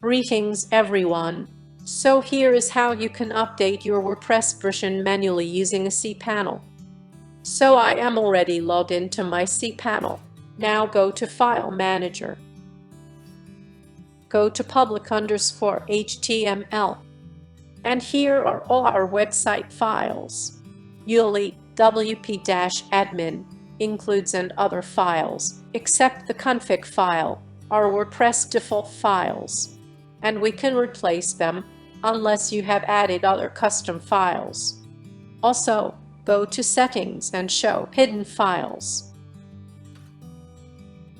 Greetings everyone! So here is how you can update your WordPress version manually using a cPanel. So I am already logged into my cPanel. Now go to File Manager. Go to public_HTML. And here are all our website files. Usually wp-admin includes and other files, except the config file, our WordPress default files. And we can replace them unless you have added other custom files. Also, go to Settings and show hidden files.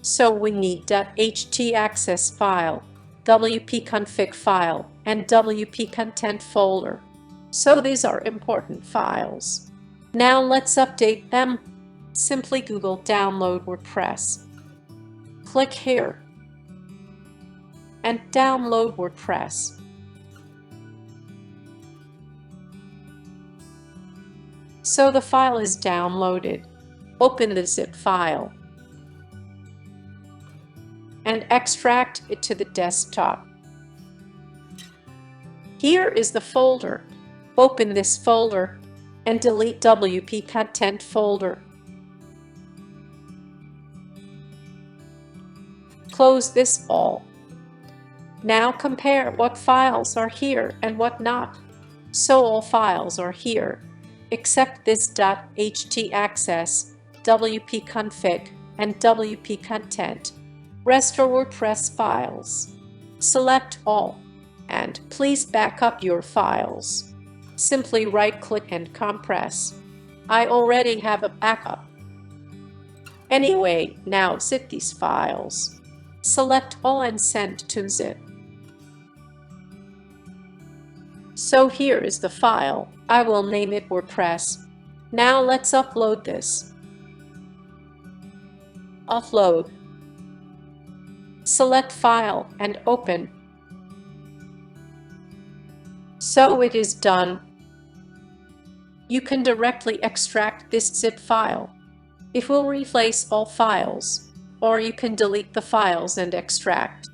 So we need .htaccess file, wp-config file, and wp-content folder. So these are important files. Now let's update them. Simply Google download WordPress. Click here and download WordPress. So the file is downloaded. Open the zip file and extract it to the desktop. Here is the folder. Open this folder and delete WP content folder. Close this all. Now compare what files are here and what not. So all files are here, except this .htaccess, wp-config, and wp-content. Rest are WordPress files. Select all, and please back up your files. Simply right-click and compress. I already have a backup. Anyway, now zip these files. Select all and send to zip. So here is the file. I will name it WordPress. Now let's upload this. Upload. Select File and Open. So it is done. You can directly extract this zip file. It will replace all files, or you can delete the files and extract.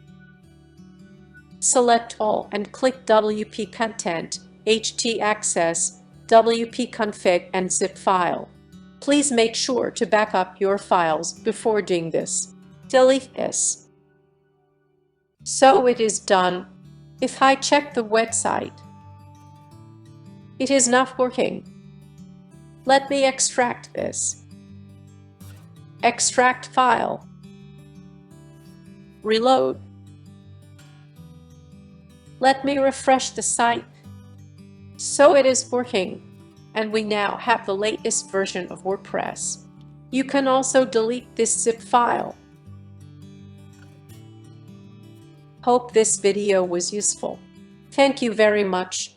Select all and click WP Content, htaccess, WP Config and zip file. Please make sure to back up your files before doing this. Delete this. So it is done. If I check the website, it is not working. Let me extract this. Extract file. Reload. Let me refresh the site. So it is working, and we now have the latest version of WordPress. You can also delete this zip file. Hope this video was useful. Thank you very much.